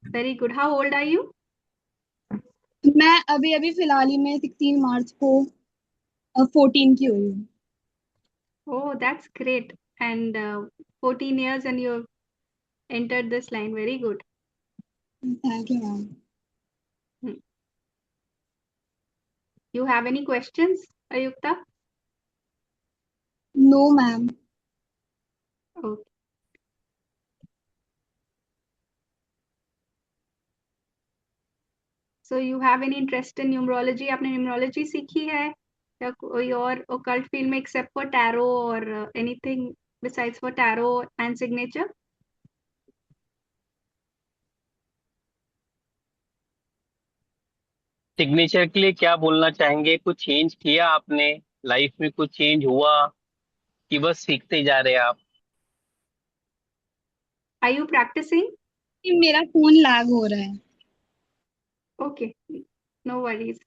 Very good. How old are you? मैं अभी अभी फिलहाल ही में 16 मार्च को 14 की हुई हूँ। Oh, that's great. And 14 years and you entered this line. Very good. Thank you ma'am. Hmm. You have any questions, Ayukta? No ma'am. Okay. So you have any interest in numerology? आपने numerology सीखी है या कोई और occult field में except for tarot or anything besides for tarot and signature? Signature के लिए क्या बोलना चाहेंगे? कुछ चेंज किया आपने? लाइफ में कुछ चेंज हुआ कि बस सीखते जा रहे हैं आप? Are you practicing? मेरा फोन लैग हो रहा है। Okay, no worries.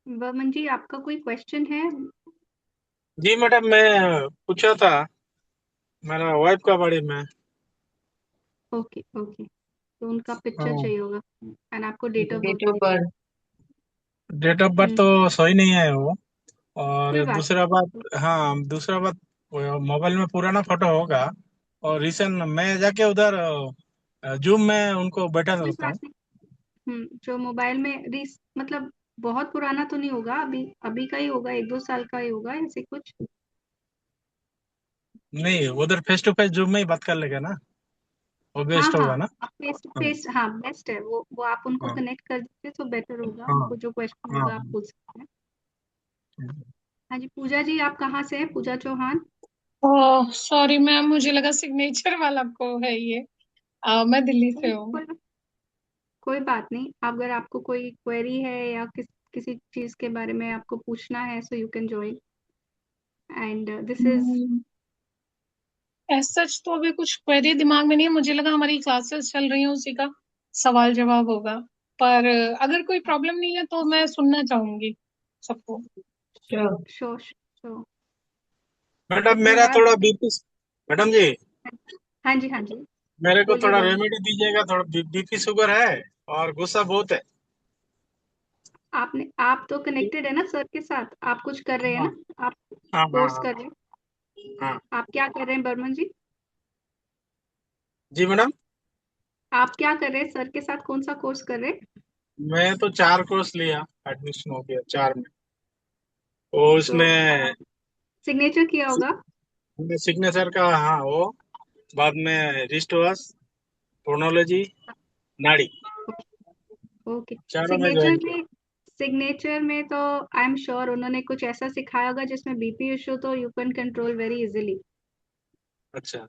बर्मन जी, आपका कोई क्वेश्चन है? जी मैडम, मैं पूछा था मेरा वाइफ का बारे में। ओके ओके, तो उनका पिक्चर हाँ, चाहिए होगा एंड आपको date of date birth. Of birth. Date of birth तो सही नहीं है वो। कोई और बात दूसरा नहीं। बात, हाँ दूसरा बात, मोबाइल में पुराना फोटो होगा। और रिसेंट मैं जाके उधर जूम में उनको बैठा कोई रहता बात हूँ। नहीं। जो मोबाइल में रीस मतलब बहुत पुराना तो नहीं होगा, अभी अभी का ही होगा, 1-2 साल का ही होगा ऐसे कुछ। नहीं, उधर फेस टू फेस जूम में ही बात कर लेगा ना, वो हाँ बेस्ट हाँ, होगा ना। आप फेस टू हाँ फेस, हाँ बेस्ट है वो आप उनको हाँ कनेक्ट कर दीजिए तो बेटर होगा। हाँ उनको जो क्वेश्चन हाँ होगा आप पूछ सकते हैं। हाँ जी, पूजा जी आप कहाँ से हैं? पूजा चौहान। ओह सॉरी मैम, मुझे लगा सिग्नेचर वाला को है ये। मैं दिल्ली से हूँ। कोई कोई बात नहीं। अगर आपको कोई क्वेरी है या किसी चीज के बारे में आपको पूछना है, so you can join and this is. As such तो अभी कुछ क्वेरी दिमाग में नहीं है, मुझे लगा हमारी क्लासेस चल रही हैं उसी का सवाल जवाब होगा। पर अगर कोई प्रॉब्लम नहीं है तो मैं सुनना चाहूंगी सबको। Sure. Show show madam, if you मेरा हैव। थोड़ा बीपी। मैडम जी, हाँ जी हाँ जी, मेरे को बोलिए थोड़ा बोलिए। रेमेडी दीजिएगा। थोड़ा बीपी शुगर है और गुस्सा बहुत है। आप तो कनेक्टेड है ना सर के साथ, आप कुछ कर रहे हैं हाँ ना, आप हाँ हाँ कोर्स हाँ कर रहे हैं। हाँ। आप क्या कर रहे हैं बर्मन जी? जी मैडम, आप क्या कर रहे हैं, सर के साथ कौन सा कोर्स कर रहे हैं? मैं तो 4 कोर्स लिया, एडमिशन हो गया 4 में। वो तो उसमें सिग्नेचर किया होगा। सिग्नेचर का, हाँ वो, बाद में रिस्ट वॉश, फोनोलॉजी, नाड़ी, ओके। चारों में सिग्नेचर ज्वाइन किया। में सिग्नेचर में तो आई एम श्योर उन्होंने कुछ ऐसा सिखाया होगा जिसमें बीपी इशू तो you can control very easily. अच्छा।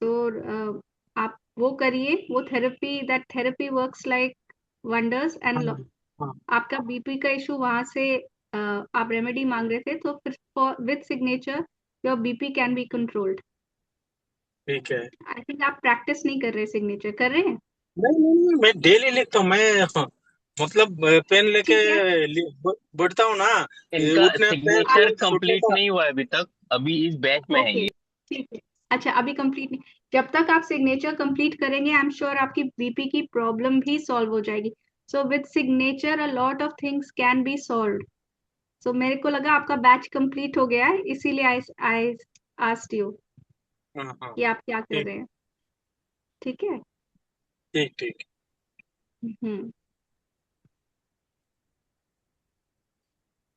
तो आप वो करिए, वो therapy, that therapy works like wonders हाँ एंड हाँ, आपका बीपी का इशू वहां से आप रेमेडी मांग रहे थे, तो फिर with signature your BP can be controlled. ठीक है। आई थिंक आप प्रैक्टिस नहीं कर रहे, सिग्नेचर कर रहे हैं। नहीं नहीं नहीं, मैं डेली लिखता हूँ मैं। हाँ, मतलब पेन लेके ठीक है। बैठता हूँ ना। ये इनका उठने पैर सिग्नेचर छूटने कंप्लीट का। नहीं हुआ है अभी तक, अभी इस बैच में है ओके ये। ठीक है। अच्छा, अभी कंप्लीट नहीं। जब तक आप सिग्नेचर कंप्लीट करेंगे, आई एम श्योर आपकी बीपी की प्रॉब्लम भी सॉल्व हो जाएगी। So with signature a lot of things can be solve. So मेरे को लगा आपका बैच कंप्लीट हो गया है, इसीलिए आई आस्क्ड यू हाँ हाँ। कि आप क्या कर ठीक रहे हैं। ठीक है। ठीक ठीक। हम्म।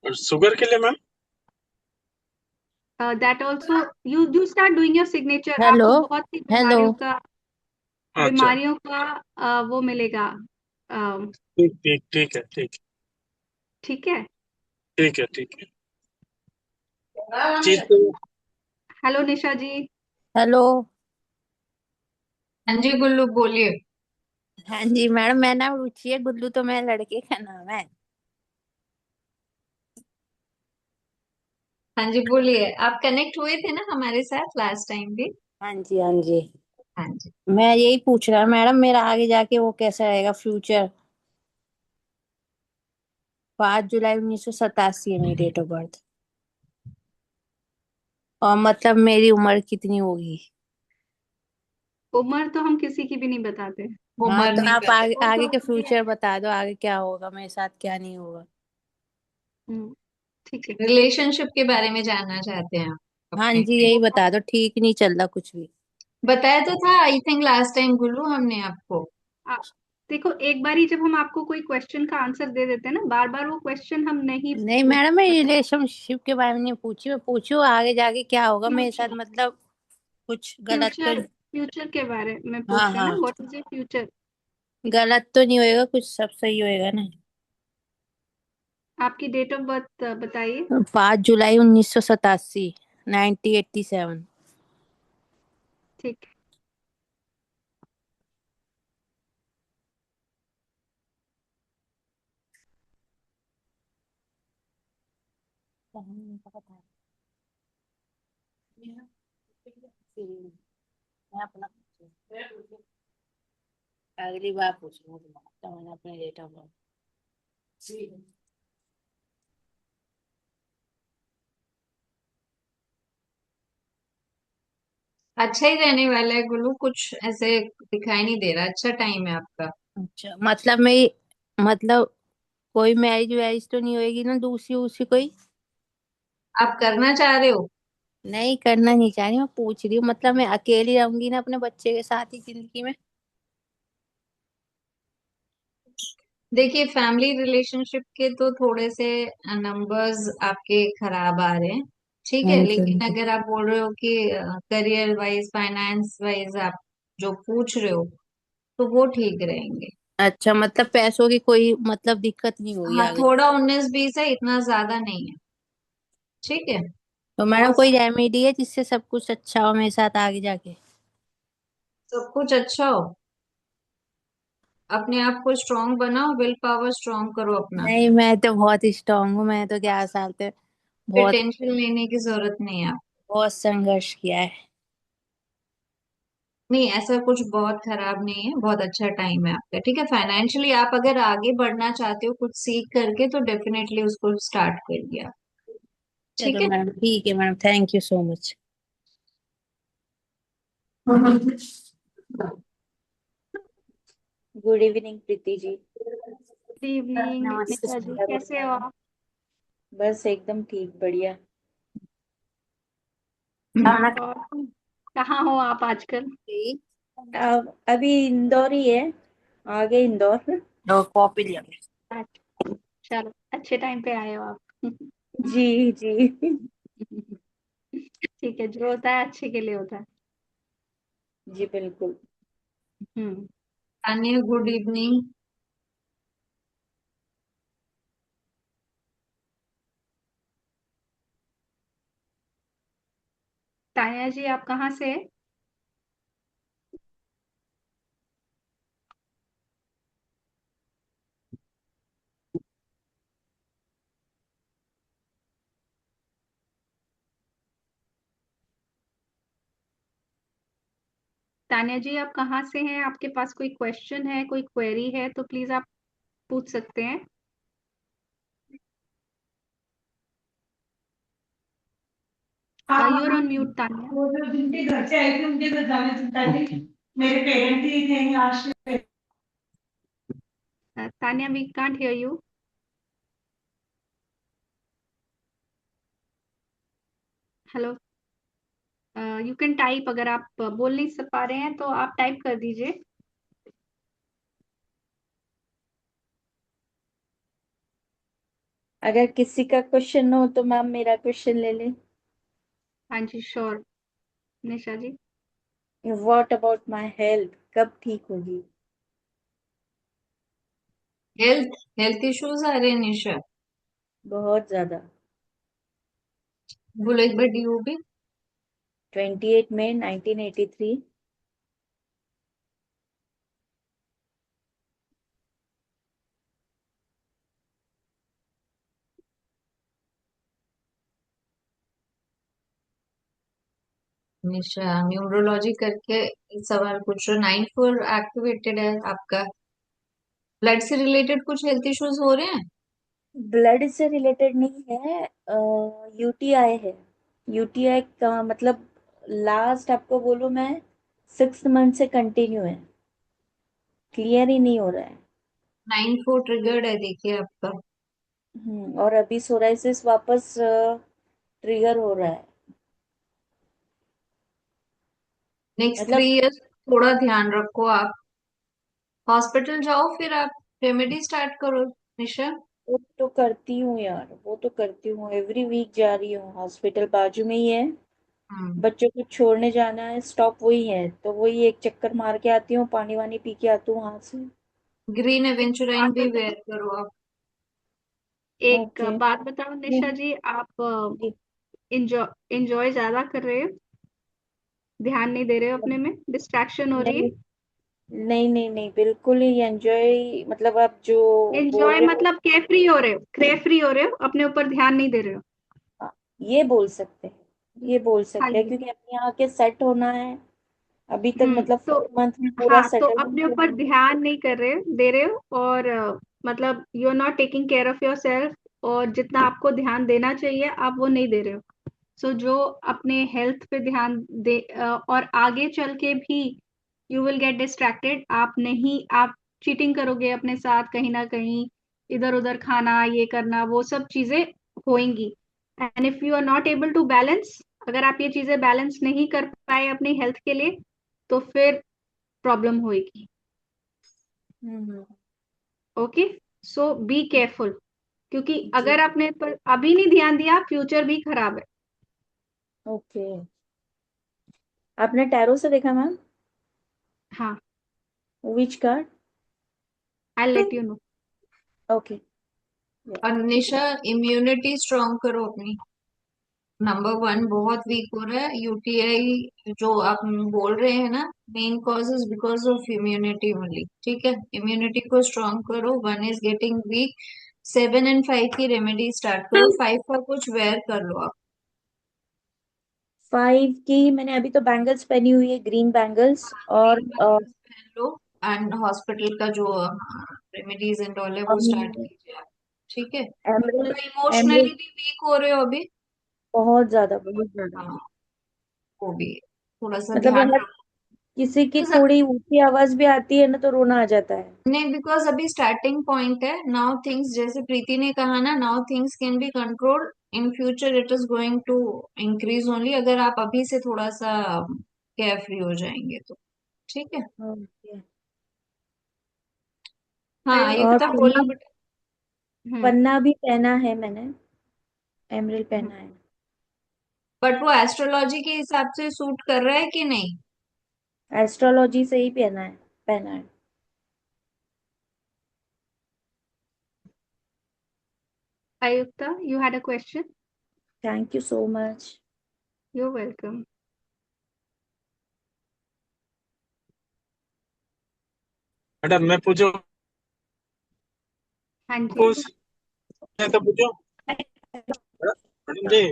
और शुगर के लिए ma'am? That also you start doing your signature, hello. आपको बहुत सी हेलो। अच्छा। बीमारियों का वो मिलेगा। ठीक ठीक ठीक है ठीक। ठीक है। ठीक है ठीक है। चीज तो हेलो निशा जी। हेलो। हाँ जी गुल्लू बोलिए। हाँ जी मैडम, मैं नाम रुचि है, गुल्लू तो मेरे लड़के का नाम है। हाँ जी बोलिए, आप कनेक्ट हुए थे ना हमारे साथ लास्ट टाइम भी। हाँ जी हाँ जी। हाँ जी। मैं यही पूछ रहा मैडम, मेरा आगे जाके वो कैसा रहेगा फ्यूचर। 5 जुलाई 1987 है मेरी डेट ऑफ बर्थ। और मतलब मेरी उम्र कितनी होगी? उम्र तो हम किसी की भी नहीं बताते। हाँ उम्र तो नहीं आप पता। आगे आगे के फ्यूचर बता दो, आगे क्या होगा मेरे साथ क्या नहीं होगा। हम्म, ठीक है। रिलेशनशिप के बारे में जानना चाहते हैं आप हाँ अपने? जी यही बता दो, ठीक नहीं चल रहा कुछ भी। बताया तो था आई थिंक लास्ट टाइम गुल्लू हमने आपको। आ, देखो, एक बार ही जब हम आपको कोई क्वेश्चन का आंसर दे देते हैं ना, बार बार वो क्वेश्चन हम नहीं नहीं पूछ मैडम, मैं सकते। रिलेशनशिप के बारे में नहीं पूछी, मैं पूछू आगे जाके क्या होगा मेरे साथ, फ्यूचर, मतलब कुछ गलत तो। फ्यूचर फ्यूचर के बारे में हाँ पूछ रहे हैं ना, हाँ। What is your future. गलत तो नहीं होएगा, कुछ सब सही होएगा ना? आपकी डेट ऑफ बर्थ बताइए। 5 जुलाई 1987, 1987। ठीक है। मैं अपना अगली बार पूछूंगा तुम्हारा, तो मैंने अपने डेट ऑफ बर्थ। अच्छा ही रहने वाला है गुल्लू, कुछ ऐसे दिखाई नहीं दे रहा, अच्छा टाइम है आपका। अच्छा मतलब मेरी, मतलब कोई मैरिज वैरिज तो नहीं होएगी ना, दूसरी उसी कोई? आप करना चाह रहे हो? नहीं करना नहीं चाह रही, मैं पूछ रही हूँ, मतलब मैं अकेली रहूंगी ना अपने बच्चे के साथ ही जिंदगी में? देखिए फैमिली रिलेशनशिप के तो थोड़े से नंबर्स आपके खराब आ रहे हैं। ठीक हाँ है, जी हाँ लेकिन जी। अगर आप बोल रहे हो कि करियर वाइज फाइनेंस वाइज आप जो पूछ रहे हो तो वो ठीक रहेंगे। अच्छा मतलब पैसों की कोई मतलब दिक्कत नहीं होगी हाँ आगे? थोड़ा 19-20 है, इतना ज्यादा नहीं है। ठीक है। तो मैडम कोई रेमेडी है जिससे सब कुछ अच्छा हो मेरे साथ आगे जाके? सब कुछ अच्छा हो, अपने आप को स्ट्रांग बनाओ, विल पावर स्ट्रांग करो अपना। नहीं मैं तो बहुत स्ट्रांग हूँ, मैं तो 11 साल से फिर बहुत टेंशन लेने की जरूरत नहीं है। बहुत संघर्ष किया है। नहीं ऐसा कुछ बहुत खराब नहीं है, बहुत अच्छा टाइम है आपका। ठीक है, फाइनेंशियली आप अगर आगे बढ़ना चाहते हो कुछ सीख करके तो डेफिनेटली उसको स्टार्ट करिए आप। ठीक चलो है। मैडम ठीक है madam, thank you so much. Good evening Preeti ji. Good evening नमस्ते। निशा जी, कैसे हो आप। बस एकदम ठीक, बढ़िया। और कहाँ हो आप आजकल। अब अभी इंदौर ही है, आगे इंदौर। और कॉपी लिया। अच्छा, चलो अच्छे टाइम पे आए हो आप। जी जी। ठीक है, जो होता है अच्छे के लिए होता है। जी बिल्कुल। हम्म। Tania good evening. तानिया जी, आप कहाँ से। तानिया जी, आप कहाँ से हैं, आपके पास कोई क्वेश्चन है, कोई क्वेरी है तो प्लीज आप पूछ सकते हैं। you're on mute, Tanya. वो जो जिनके घर से आए थे उनके घर जाने से पहले मेरे पेरेंट्स ही थे यहाँ से। Tanya, we can't hear you. Hello, you can type, अगर आप बोल नहीं पा रहे हैं तो आप टाइप कर दीजिए। अगर किसी का क्वेश्चन हो तो मैम मेरा क्वेश्चन ले ले। हाँ जी, sure Nisha ji. What about my health, कब ठीक होगी? हेल्थ इश्यूज आ रहे हैं निशा? बहुत ज्यादा। बोलो एक बार DOB। 28 मई 1983। निशा न्यूरोलॉजी करके सवाल पूछ रहे। 94 एक्टिवेटेड है आपका। ब्लड से रिलेटेड कुछ हेल्थ इश्यूज हो रहे हैं? ब्लड से रिलेटेड नहीं है, यूटीआई है। यूटीआई का मतलब लास्ट आपको बोलूं मैं 6 मंथ से कंटिन्यू है, क्लियर ही नहीं हो रहा है। 94 ट्रिगर्ड है देखिए आपका। और अभी सोराइसिस वापस ट्रिगर हो रहा है। नेक्स्ट मतलब 3 इयर्स थोड़ा ध्यान रखो आप। हॉस्पिटल जाओ फिर आप रेमेडी स्टार्ट करो निशा। वो तो करती हूँ यार, वो तो करती हूँ, एवरी वीक जा रही हूँ हॉस्पिटल, बाजू में ही है। बच्चों को छोड़ने जाना है, स्टॉप वही है, तो वही एक चक्कर मार के आती हूँ, पानी वानी पी के आती हूँ वहां से। ग्रीन एवेंचुराइन भी वेयर करो आप। एक ओके। बात बताओ निशा जी, आप इंजॉय ज्यादा कर रहे हो, ध्यान नहीं दे रहे हो अपने में, डिस्ट्रैक्शन हो रही है? नहीं नहीं नहीं नहीं, बिल्कुल ही एंजॉय, मतलब आप जो बोल एंजॉय रहे हो। मतलब केफ्री हो रहे हो, केफ्री हो रहे हो, अपने ऊपर ध्यान नहीं दे रहे हो। हाँ, ये बोल सकते हैं, ये बोल हाँ सकते हैं, जी। क्योंकि अब यहाँ के सेट होना है। अभी तक मतलब तो 4 मंथ में पूरा हाँ, तो सेटल अपने नहीं ऊपर हुआ। ध्यान नहीं कर रहे दे रहे हो, और मतलब you are not taking care of your self, और जितना आपको ध्यान देना चाहिए आप वो नहीं दे रहे हो। सो जो अपने हेल्थ पे ध्यान दे, और आगे चल के भी यू विल गेट डिस्ट्रैक्टेड। आप चीटिंग करोगे अपने साथ कहीं ना कहीं, इधर उधर खाना, ये करना, वो सब चीजें होंगी। And if you are not able to balance, अगर आप ये चीजें बैलेंस नहीं कर पाए अपनी हेल्थ के लिए, तो फिर प्रॉब्लम होएगी। हम्म। ओके, सो बी केयरफुल, क्योंकि जी। अगर आपने पर अभी नहीं ध्यान दिया, फ्यूचर भी खराब है। ओके। आपने टैरो से देखा मैम? हाँ, which card? I let you know. Okay. और निशा इम्यूनिटी स्ट्रांग करो अपनी। नंबर 1 बहुत वीक हो रहा है UTI जो आप बोल रहे हैं ना, main cause is because of immunity only. ठीक है, इम्यूनिटी को स्ट्रांग करो। 1 इज गेटिंग वीक। 7 एंड 5 की रेमेडी स्टार्ट करो। 5 का कुछ वेयर कर लो आप। 5 की मैंने अभी तो बैंगल्स पहनी हुई है, ग्रीन बैंगल्स, और ग्रीन बैंगल्स पहन लो। एंड हॉस्पिटल का जो रेमेडीज एंड ऑल है वो स्टार्ट कीजिए आप। ठीक है, एमरल्ड। थोड़ा इमोशनली एमरल्ड भी वीक हो रहे हो अभी। बहुत ज्यादा, बहुत ज्यादा। हाँ, वो भी थोड़ा सा मतलब ध्यान अगर रखो। किसी की Because थोड़ी ऊंची आवाज भी आती है ना तो रोना आ जाता है। नहीं, बिकॉज अभी स्टार्टिंग पॉइंट है। नाउ थिंग्स, जैसे प्रीति ने कहा ना, now things can be control. In future it is going to increase only, अगर आप अभी से थोड़ा सा केयर फ्री हो जाएंगे तो। ठीक है। ओके। हाँ, ये और पता पन्ना, बोलो बेटा। पन्ना भी पहना है मैंने, एमरल्ड पहना है। बट वो एस्ट्रोलॉजी के हिसाब से सूट कर रहा है कि नहीं? एस्ट्रोलॉजी से ही पहना है, पहना है। Ayukta, you had a question? Thank you so much. You're welcome. Madam मैं पूछूं? हाँ जी। पूछ, मैं तो पूछूं मैडम जी?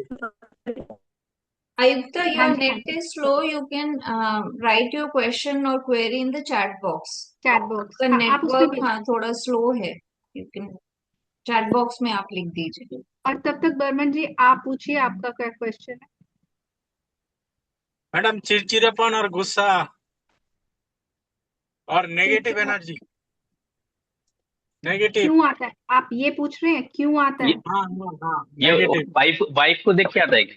Ayukta, हाँ your जी, हाँ net जी, is slow. You can write your question or query in the chat box. Chat box, आपका हाँ आप उसमें नेटवर्क हाँ थोड़ा स्लो है। यू कैन चैट बॉक्स में आप लिख दीजिए। और तब तक बर्मन जी आप पूछिए, आपका क्या क्वेश्चन है? मैडम चिड़चिड़ापन और गुस्सा और नेगेटिव चिड़चिड़ा एनर्जी। नेगेटिव। क्यों आता है, आप ये पूछ रहे हैं क्यों आता ये है? हाँ हाँ हाँ, ये नेगेटिव। वाइफ वाइफ को देख के आता है क्या?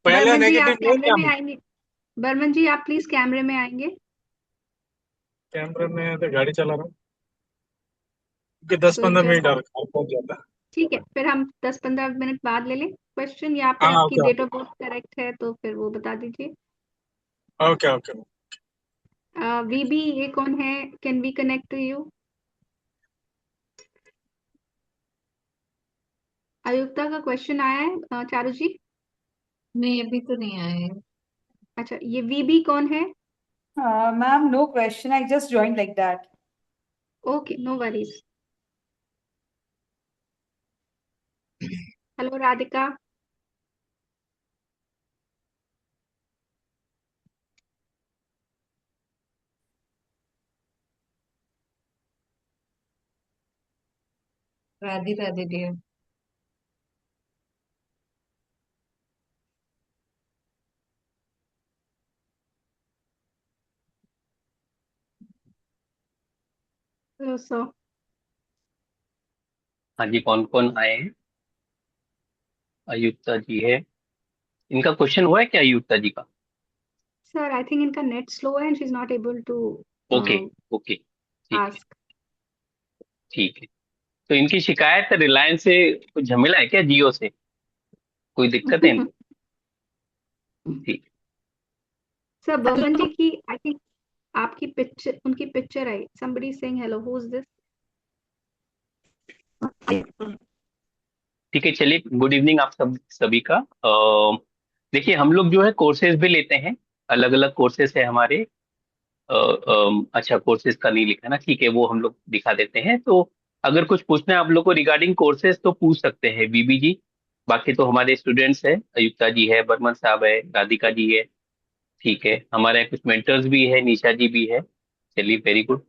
पहले बर्मन जी, आप नेगेटिव नहीं कैमरे था। में आएंगे? बर्मन जी, आप प्लीज कैमरे में आएंगे। कैमरे में तो गाड़ी चला रहा हूँ, क्योंकि दस तो पंद्रह मिनट जस्ट और घर पहुंच जाता। ठीक है, फिर हम 10-15 मिनट बाद ले लें क्वेश्चन, या फिर हाँ आपकी okay date of birth correct है तो फिर वो बता दीजिए। Okay okay. वीबी, ये कौन है? Can we connect to you? Ayukta का क्वेश्चन आया है, चारू जी। नहीं, अभी तो नहीं आए। अच्छा, ये वीबी कौन है? Ma'am, no question. I just joined like that. Okay, no worries. Hello Radhika. Radhe Radhe dear. Hello so. हाँ जी, कौन कौन आए हैं? आयुक्ता जी है। इनका क्वेश्चन हुआ है क्या आयुक्ता जी का? सर, आई थिंक इनका नेट स्लो है and she is not able to okay okay, ठीक है। आस्क। ठीक है, तो इनकी शिकायत रिलायंस से कुछ झमेला है क्या, जियो से? कोई दिक्कत है इनको? ठीक सर, बर्मन जी की आई थिंक आपकी पिक्चर, उनकी picture I. somebody saying hello, who is this? ठीक है, चलिए, गुड इवनिंग आप सब सभी का। देखिए, हम लोग जो है कोर्सेज भी लेते हैं, अलग अलग कोर्सेज है हमारे। अच्छा, कोर्सेज का नहीं लिखा ना, ठीक है, वो हम लोग दिखा देते हैं। तो अगर कुछ पूछना है आप लोग को रिगार्डिंग कोर्सेज तो पूछ सकते हैं बीबी जी। बाकी तो हमारे स्टूडेंट्स है, अयुक्ता जी है, बर्मन साहब है, राधिका जी है। ठीक है, हमारे यहाँ कुछ मेंटर्स भी है, निशा जी भी है। चलिए, वेरी गुड।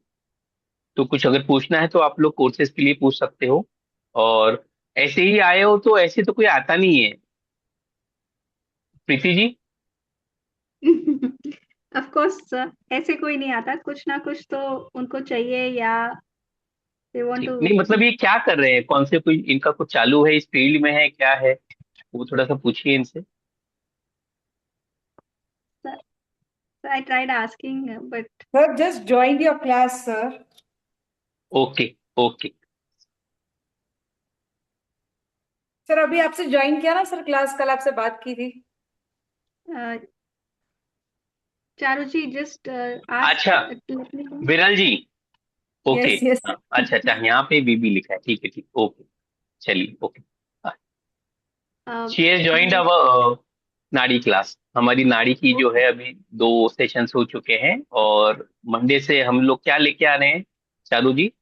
तो कुछ अगर पूछना है तो आप लोग कोर्सेज के लिए पूछ सकते हो। और ऐसे ही आए हो तो ऐसे तो कोई आता नहीं है। प्रीति जी। ऑफ कोर्स सर, ऐसे कोई नहीं आता, कुछ ना कुछ तो उनको चाहिए, या दे वांट ठीक, टू। नहीं मतलब ये क्या कर रहे हैं, कौन से कोई इनका कुछ चालू है, इस फील्ड में है, क्या है? वो थोड़ा सा पूछिए इनसे। Sir, I tried asking but Sir, just joined your class, sir. Okay okay. Sir अभी आपसे ज्वाइन किया ना सर क्लास, कल आपसे बात की थी। चारू जी जस्ट आस्क। अच्छा, विरल जी। ओके। Yes yes. हाँ, अच्छा अच्छा, यहाँ पे बीबी लिखा है, ठीक है ठीक, ओके। चलिए, ओके। शी हैज ज्वाइंड अवर नाड़ी क्लास। हमारी नाड़ी की जो है अभी 2 सेशंस हो चुके हैं, और मंडे से हम लोग क्या लेके आ रहे हैं Charu ji?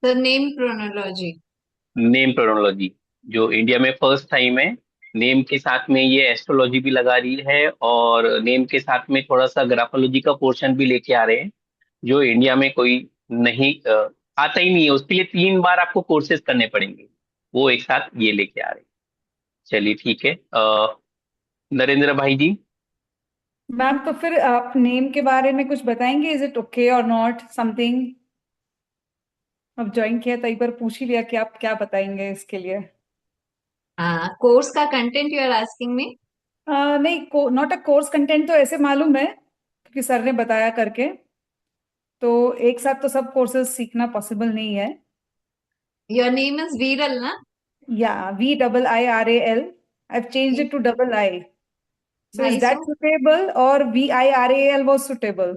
The name chronology. Name chronology, जो इंडिया में फर्स्ट टाइम है। नेम के साथ में ये एस्ट्रोलॉजी भी लगा रही है, और नेम के साथ में थोड़ा सा ग्राफोलॉजी का पोर्शन भी लेके आ रहे हैं, जो इंडिया में कोई नहीं आता ही नहीं है। उसके लिए 3 बार आपको कोर्सेज करने पड़ेंगे, वो एक साथ ये लेके आ रहे हैं। चलिए, ठीक है। नरेंद्र भाई जी। मैम तो फिर आप नेम के बारे में कुछ बताएंगे, इज इट ओके और नॉट समथिंग? अब ज्वाइन किया तो एक बार पूछ ही लिया कि आप क्या बताएंगे इसके लिए। कोर्स का content you are asking me? नहीं, नॉट अ कोर्स कंटेंट तो ऐसे मालूम है क्योंकि सर ने बताया करके, तो एक साथ तो सब कोर्सेज सीखना पॉसिबल नहीं है। योर नेम इज वीरल ना? या VIIRAL, I've changed it to double I. So is भाई that suitable or VIRAL was suitable?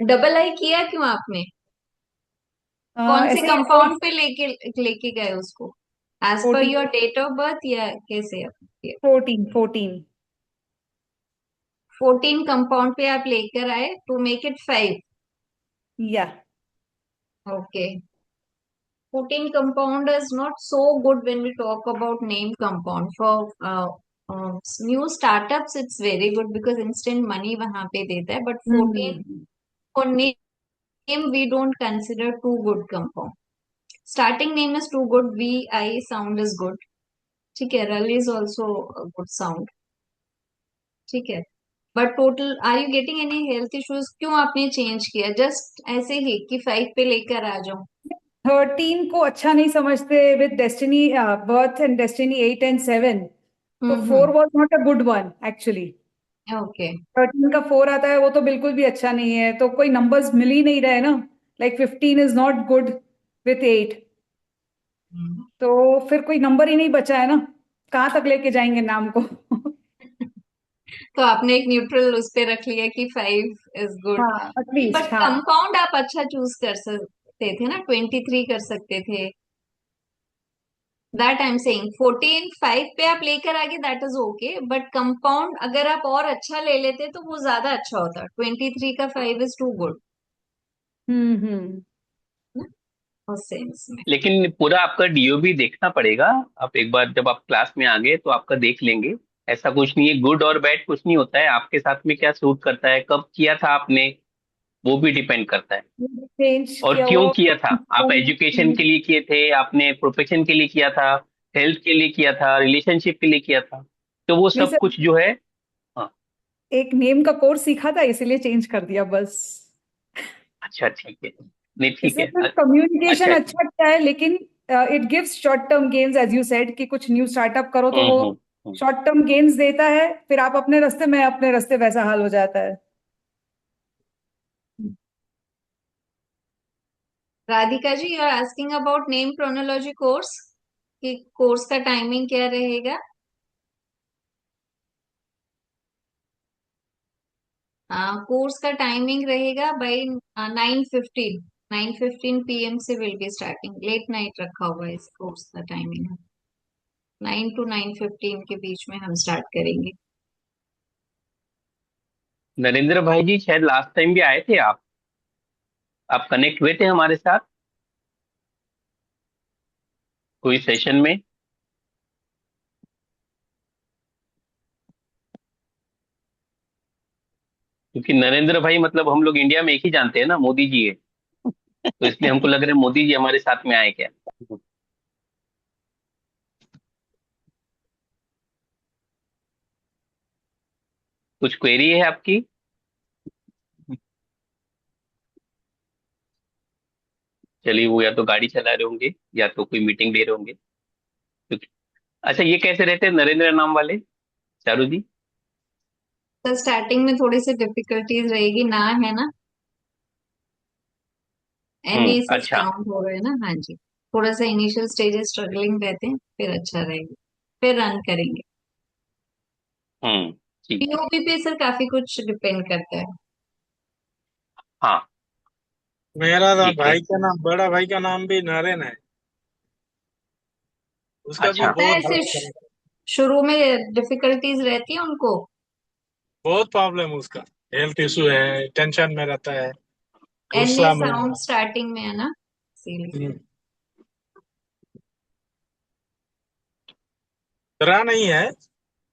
Double आई किया क्यों आपने? कौन से ऐसे ही कंपाउंड पे लेके लेके गए उसको? As per 14 your date of birth या कैसे आपने किया? 14 14 कंपाउंड पे आप लेकर आए टू मेक इट 5। या okay. 14 compound is not so good when we talk about name compound. New startups, it's very good because instant money वहां पे देता है. But 14 for name we don't consider too good compound. Starting name is too good. VI sound is good. ठीक है. Rally is also a good sound. ठीक है. But total are you getting any health issues? क्यों आपने change किया? Just ऐसे ही कि 5 पे लेकर आ जाऊं? 13 को अच्छा नहीं समझते with destiny birth and destiny 8 and 7, तो 4 was not a good one actually. Okay. 13 का 4 आता है वो तो बिल्कुल भी अच्छा नहीं है, तो कोई नंबर्स मिल ही नहीं रहे ना. Like 15 is not good with 8, तो फिर कोई नंबर ही नहीं बचा है ना, कहाँ तक लेके जाएंगे नाम को. तो आपने एक न्यूट्रल उस पे रख लिया कि 5 इज गुड. हाँ एटलीस्ट. बट हाँ कंपाउंड आप अच्छा चूज कर सकते थे ना. 23 कर सकते थे. दैट आई एम सेइंग 14 5 पे आप लेकर आगे, that is okay. But compound अगर आप और अच्छा ले लेते तो वो ज्यादा अच्छा होता. 23 का 5 इज टू गुड हम्म. उस सेंस में. लेकिन पूरा आपका डीओबी देखना पड़ेगा. आप एक बार जब आप क्लास में आ गए तो आपका देख लेंगे. ऐसा कुछ नहीं है, गुड और बैड कुछ नहीं होता है. आपके साथ में क्या सूट करता है, कब किया था आपने, वो भी डिपेंड करता है. चेंज और किया क्यों वो. किया था. आप एजुकेशन के लिए किए थे, आपने प्रोफेशन के लिए किया था, हेल्थ के लिए किया था, रिलेशनशिप के लिए किया था, तो वो नहीं सब सर, कुछ जो है. हाँ. एक नेम का कोर्स सीखा था इसलिए चेंज कर दिया बस. अच्छा ठीक है. नहीं ठीक इससे है. सिर्फ कम्युनिकेशन अच्छा. अच्छा क्या है, लेकिन it gives short term gains as you said कि कुछ न्यू स्टार्टअप करो तो वो हम्म. शॉर्ट टर्म गेन्स देता है, फिर आप अपने रास्ते में अपने रास्ते, वैसा हाल हो जाता है. Radhika ji, you are asking about name chronology course, कि कोर्स का टाइमिंग क्या रहेगा? कोर्स का टाइमिंग रहेगा बाई 9:15. 9:15 PM से will be starting. Late night रखा हुआ है इस कोर्स का टाइमिंग. 9 to 9:15 के बीच में हम स्टार्ट करेंगे. नरेंद्र भाई जी शायद लास्ट टाइम भी आए थे आप कनेक्ट हुए थे हमारे साथ कोई सेशन में. क्योंकि नरेंद्र भाई मतलब हम लोग इंडिया में एक ही जानते हैं ना, मोदी जी है. तो इसलिए हमको लग रहा है मोदी जी हमारे साथ में आए क्या. कुछ क्वेरी है आपकी. चलिए, वो या तो गाड़ी चला रहे होंगे या तो कोई मीटिंग ले रहे होंगे. अच्छा, ये कैसे रहते हैं नरेंद्र नाम वाले, चारू जी. तो स्टार्टिंग में थोड़ी सी डिफिकल्टीज रहेगी ना, है ना? NA से अच्छा. काउंट हो रहे हैं ना. हाँ जी. थोड़ा सा इनिशियल स्टेजेस स्ट्रगलिंग रहते हैं, फिर अच्छा रहेगा, फिर रन करेंगे. ठीक है. POP पे सर काफी कुछ डिपेंड करता है. हाँ. मेरा तो ठीक है. भाई का नाम, बड़ा भाई का नाम भी नरेन है. उसका भी अच्छा. होता है बहुत ऐसे हालत खराब. शुरू में डिफिकल्टीज रहती है उनको. बहुत प्रॉब्लम है उसका. हेल्थ इशू है, टेंशन में रहता है, NA गुस्सा में. साउंड स्टार्टिंग में है ना, इसीलिए. हम्म, तरह नहीं है,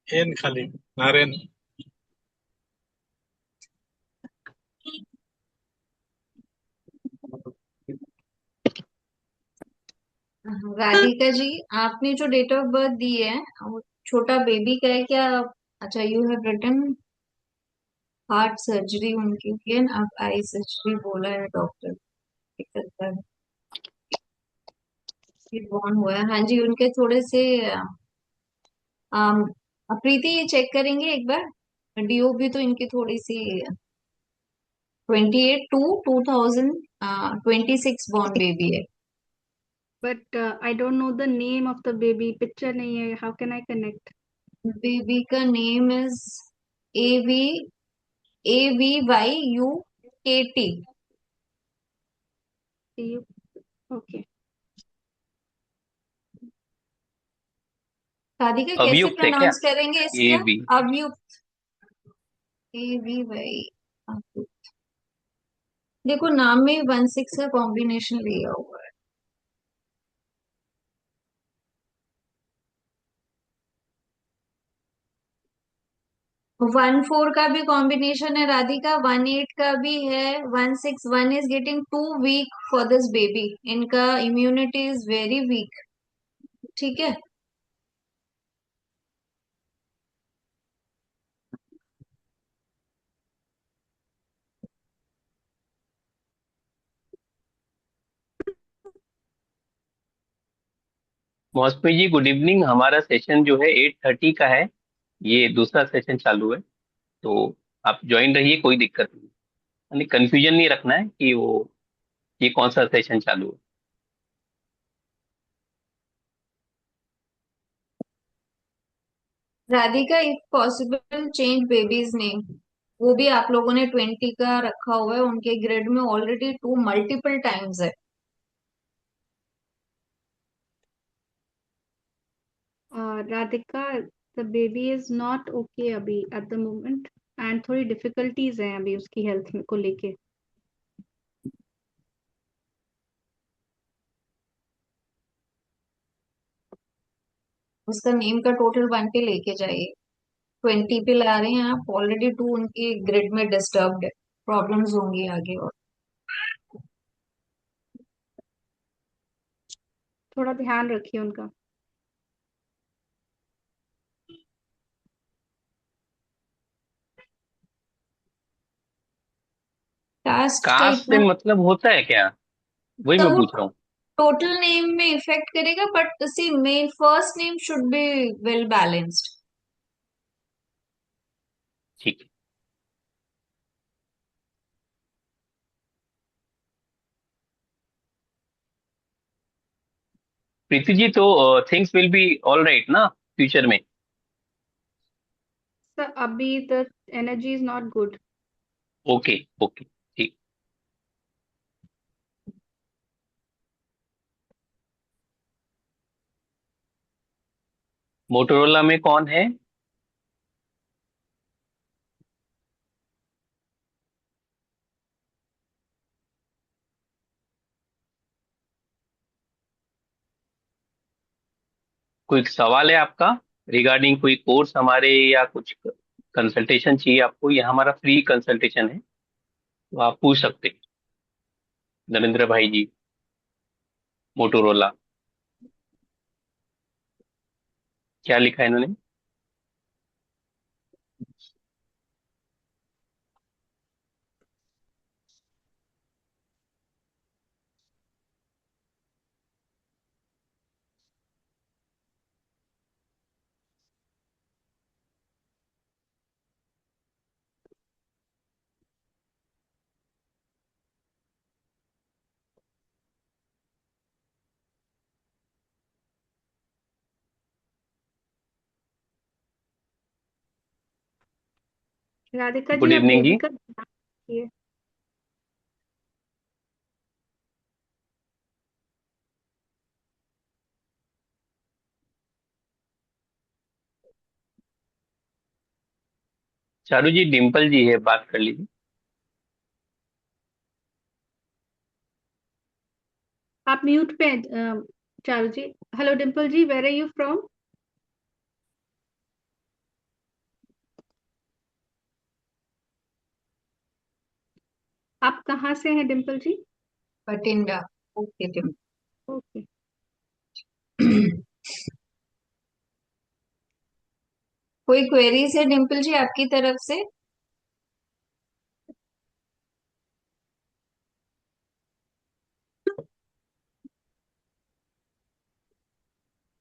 एन खाली नरेन. राधिका जी, आपने जो डेट ऑफ बर्थ दी है वो छोटा बेबी का है क्या? अच्छा, you have written heart surgery उनकी हुई है, अब आई सर्जरी बोला है डॉक्टर. बॉर्न हुआ है. हाँ जी, उनके थोड़े से प्रीति ये चेक करेंगे एक बार. DO भी तो इनकी थोड़ी सी 28/2/2026 बॉर्न बेबी है. But I don't know the name of the baby. Picture नहीं है. How can I connect? Baby का name is AVYUKT. You okay? Radhika कैसे अभियुक्त है क्या. प्रोनाउंस करेंगे ए इसका? बी. अवयुक्त. AVY. देखो नाम में 1 6 का कॉम्बिनेशन लिया हुआ है. 1-4 का भी कॉम्बिनेशन है राधिका, 1-8 का भी है, 1-6, 1 is getting too weak for this baby, इनका इम्यूनिटी इज वेरी वीक। ठीक है। Mausami ji good evening. हमारा सेशन जो है 8:30 का है, ये दूसरा सेशन चालू है, तो आप ज्वाइन रहिए, कोई दिक्कत नहीं। यानी कंफ्यूजन नहीं रखना है कि वो ये कौन सा सेशन चालू है। Radhika, if possible change babies name, वो भी आप लोगों ने 20 का रखा हुआ है, उनके ग्रिड में ऑलरेडी 2 मल्टीपल टाइम्स है। Radhika, the baby is not okay अभी एट द मोमेंट, एंड थोड़ी डिफिकल्टीज हैं अभी उसकी हेल्थ को लेके। उसका नेम का टोटल 1 पे लेके जाइए, 20 पे ला रहे हैं आप, ऑलरेडी 2 उनके ग्रिड में डिस्टर्ब्ड है, प्रॉब्लम्स होंगी आगे। और थोड़ा ध्यान रखिए उनका। कास्ट का कास्ट से इतना, मतलब होता है क्या, वही तो मैं वो पूछ रहा हूँ। टोटल नेम में इफेक्ट करेगा, but see main first name should be well balanced. ठीक है। प्रीति जी, तो things will be all right ना फ्यूचर में? सर अभी the energy is not good. Okay okay, ठीक। मोटोरोला में कौन है? कोई सवाल है आपका रिगार्डिंग कोई कोर्स हमारे, या कुछ कंसल्टेशन चाहिए आपको? ये हमारा फ्री कंसल्टेशन है, तो आप पूछ सकते हैं। नरेंद्र भाई जी, मोटोरोला। क्या लिखा है इन्होंने? राधिका गुड जी, आप इवनिंग बेबी जी। का ध्यान रखिए। चारू जी, डिम्पल जी है, बात कर लीजिए। आप म्यूट पे हैं, Charu ji. Hello Dimple ji, where are you from? आप कहाँ से हैं डिम्पल जी? बठिंडा। ओके। ओके। कोई क्वेरीज है डिम्पल जी आपकी तरफ से?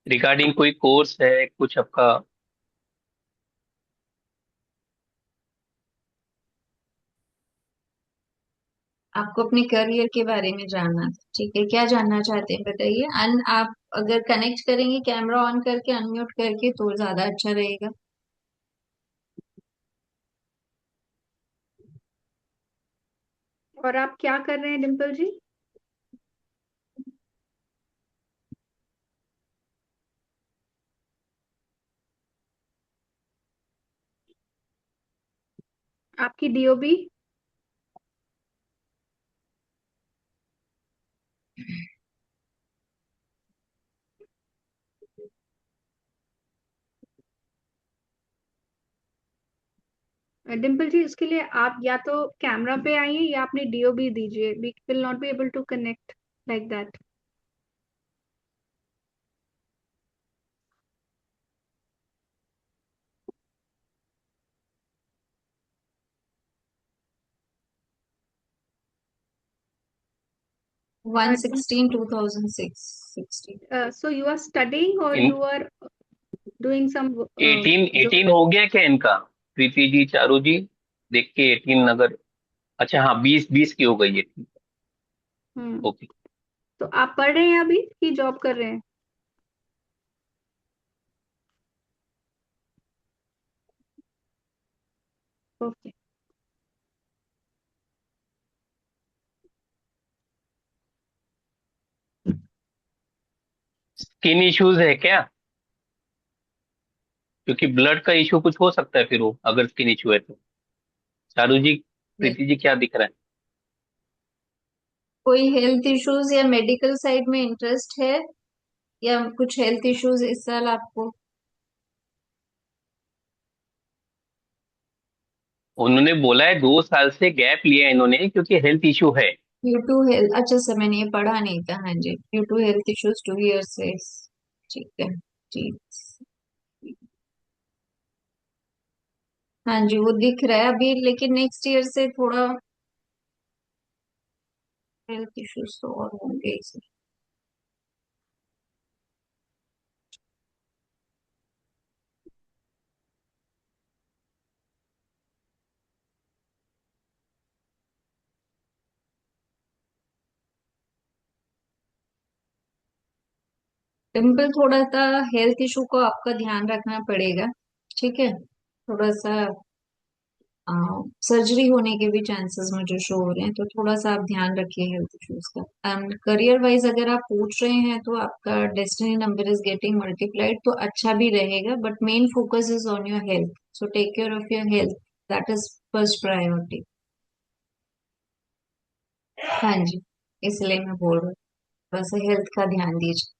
रिगार्डिंग कोई कोर्स है कुछ आपका? आपको अपने करियर के बारे में जानना था, ठीक है, क्या जानना चाहते हैं बताइए। आप अगर कनेक्ट करेंगे कैमरा ऑन करके, अनम्यूट करके, तो ज्यादा अच्छा रहेगा। और आप क्या कर रहे हैं डिम्पल जी? आपकी डीओबी? डिम्पल जी, उसके लिए आप या तो कैमरा पे आइए या अपनी डीओबी दीजिए. We will not be able to connect like that. One 2006. So you are studying or in you are doing some 18 हो गया क्या इनका? प्रीति जी, चारू जी, देख के 18 अगर, अच्छा हाँ, 20 की हो गई है, ठीक है, ओके। तो आप पढ़ रहे हैं अभी कि जॉब कर रहे हैं? ओके. स्किन इश्यूज है क्या? क्योंकि ब्लड का इशू कुछ हो सकता है फिर वो, अगर स्किन इशू है तो। चारू जी, नहीं, प्रीति जी, क्या दिख रहा है? कोई हेल्थ इश्यूज या मेडिकल साइड में इंटरेस्ट है या कुछ हेल्थ इश्यूज इस साल आपको? उन्होंने बोला है 2 साल से गैप लिया है इन्होंने क्योंकि हेल्थ इशू है। ड्यू टू हेल्थ, अच्छा सर मैंने ये पढ़ा नहीं था, हाँ जी, due to health issues 2 years से। ठीक है, ठीक। हाँ जी, वो दिख रहा है अभी, लेकिन नेक्स्ट ईयर से थोड़ा हेल्थ इश्यूज तो और होंगे ही सर। टेम्पल, थोड़ा सा हेल्थ इशू को आपका ध्यान रखना पड़ेगा, ठीक है? थोड़ा सा सर्जरी होने के भी चांसेस मुझे शो हो रहे हैं, तो थोड़ा सा आप ध्यान रखिए हेल्थ इश्यूज का। एंड करियर वाइज अगर आप पूछ रहे हैं तो आपका destiny number is getting multiplied, तो अच्छा भी रहेगा, but main focus is on your health, so take care of your health, that is first priority. हाँ जी, इसलिए मैं बोल रही हूँ, थोड़ा सा हेल्थ का ध्यान दीजिए।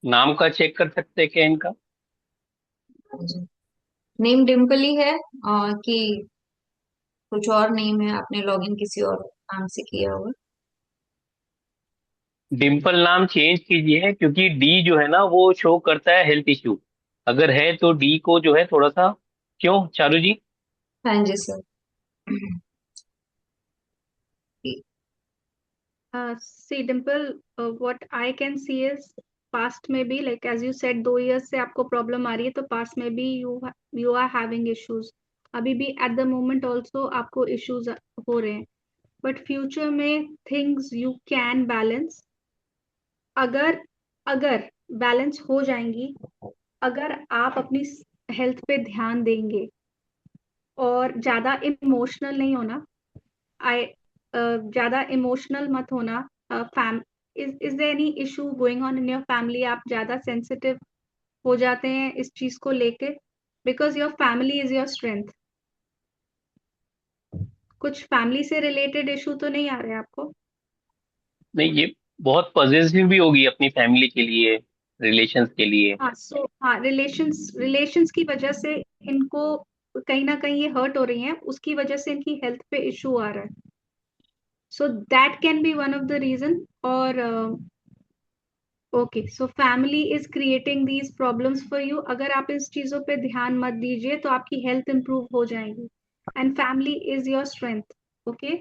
नाम का चेक कर सकते हैं क्या इनका? हाँ जी, नेम डिम्पल ही है कि कुछ और नेम है, आपने लॉगिन किसी और नाम से किया होगा? डिम्पल नाम चेंज कीजिए क्योंकि डी जो है ना वो शो करता है हेल्थ इश्यू। अगर है तो डी को जो है थोड़ा सा, क्यों चारू जी? हाँ जी sir. See, Dimple, what I can see is past में भी, like as you said, 2 years से आपको प्रॉब्लम आ रही है, तो पास्ट में भी you are having issues. अभी भी at the moment also आपको issues हो रहे हैं, but future में things you can balance. अगर अगर बैलेंस हो जाएंगी, अगर आप अपनी हेल्थ पे ध्यान देंगे और ज्यादा इमोशनल नहीं होना. आई ज्यादा इमोशनल मत होना. Fam is there any issue going on in your family? आप ज्यादा सेंसिटिव हो जाते हैं इस चीज को लेके? Because your family is your strength. कुछ फैमिली से रिलेटेड इशू तो नहीं आ रहे आपको? नहीं, ये बहुत पॉजिटिव भी होगी अपनी फैमिली के लिए, रिलेशंस के लिए। हाँ, सो हाँ, रिलेशंस रिलेशंस की वजह से इनको कहीं ना कहीं ये हर्ट हो रही हैं, उसकी वजह से इनकी हेल्थ पे इशू आ रहा है. So that can be one of the reason. और okay, so family is creating these problems for you. अगर आप इस चीजों पे ध्यान मत दीजिए तो आपकी हेल्थ इंप्रूव हो जाएगी. And family is your strength. Okay,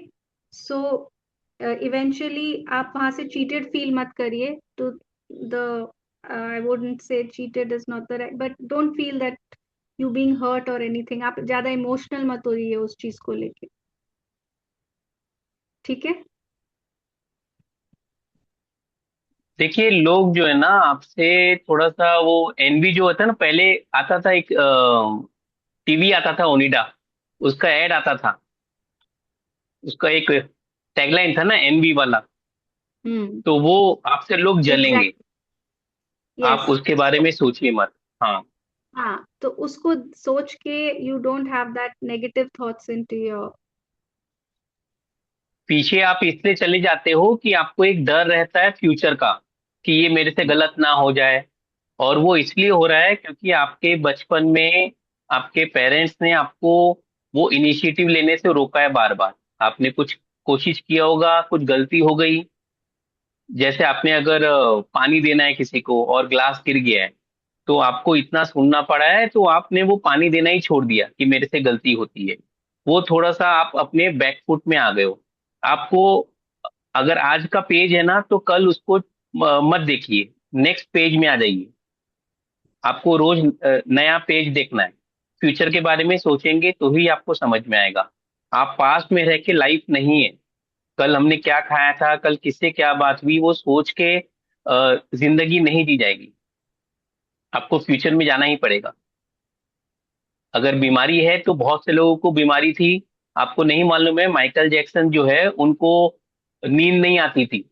so eventually आप वहां से चीटेड फील मत करिए. तो the I wouldn't say cheated is not the right, but don't feel that you being hurt और एनीथिंग. आप ज्यादा इमोशनल मत होइए उस चीज को लेके, ठीक है? देखिए, लोग जो है ना आपसे थोड़ा सा वो एनवी जो होता है ना, पहले आता था एक टीवी आता था ओनिडा, उसका एड आता था, उसका एक टैगलाइन था ना एनवी वाला। हम्म. तो वो आपसे लोग जलेंगे, एग्जैक्ट. यस. आप उसके बारे में सोचिए मत। हाँ, हाँ, तो उसको सोच के you don't have that negative thoughts into your. पीछे आप इसलिए चले जाते हो कि आपको एक डर रहता है फ्यूचर का, कि ये मेरे से गलत ना हो जाए, और वो इसलिए हो रहा है क्योंकि आपके बचपन में आपके पेरेंट्स ने आपको वो इनिशिएटिव लेने से रोका है बार बार। आपने कुछ कोशिश किया होगा, कुछ गलती हो गई। जैसे आपने अगर पानी देना है किसी को और ग्लास गिर गया है, तो आपको इतना सुनना पड़ा है, तो आपने वो पानी देना ही छोड़ दिया कि मेरे से गलती होती है। वो थोड़ा सा आप अपने बैकफुट में आ गए हो। आपको अगर आज का पेज है ना, तो कल उसको मत देखिए, नेक्स्ट पेज में आ जाइए। आपको रोज नया पेज देखना है। फ्यूचर के बारे में सोचेंगे तो ही आपको समझ में आएगा। आप पास्ट में रह के लाइफ नहीं है। कल हमने क्या खाया था, कल किससे क्या बात हुई, वो सोच के जिंदगी नहीं जी जाएगी। आपको फ्यूचर में जाना ही पड़ेगा। अगर बीमारी है तो बहुत से लोगों को बीमारी थी, आपको नहीं मालूम है। माइकल जैक्सन जो है, उनको नींद नहीं आती थी,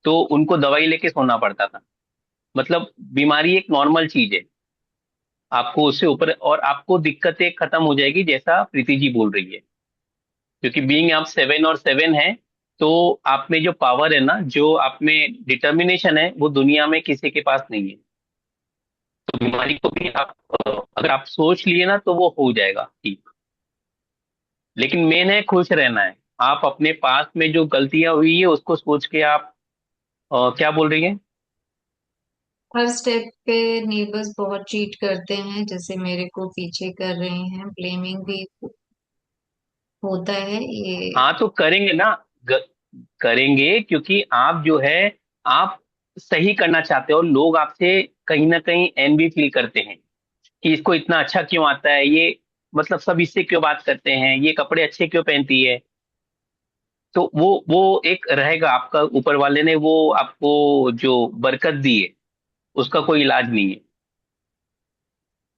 तो उनको दवाई लेके सोना पड़ता था। मतलब बीमारी एक नॉर्मल चीज है। आपको उससे ऊपर, और आपको दिक्कतें खत्म हो जाएगी, जैसा प्रीति जी बोल रही है। क्योंकि बीइंग आप 7 और 7 है, तो आप में जो पावर है ना, जो आप में डिटर्मिनेशन है, वो दुनिया में किसी के पास नहीं है। तो बीमारी को भी आप अगर आप सोच लिए ना, तो वो हो जाएगा ठीक। लेकिन मेन है खुश रहना है। आप अपने पास में जो गलतियां हुई है उसको सोच के आप क्या बोल रही हैं? हर स्टेप पे नेबर्स बहुत चीट करते हैं, जैसे मेरे को पीछे कर रहे हैं, ब्लेमिंग भी होता है ये। हाँ तो करेंगे ना, ग, करेंगे क्योंकि आप जो है, आप सही करना चाहते हो। लोग आपसे कहीं ना कहीं एनवी फील करते हैं कि इसको इतना अच्छा क्यों आता है, ये मतलब सब इससे क्यों बात करते हैं, ये कपड़े अच्छे क्यों पहनती है। तो वो एक रहेगा। आपका ऊपर वाले ने वो आपको जो बरकत दी है, उसका कोई इलाज नहीं है।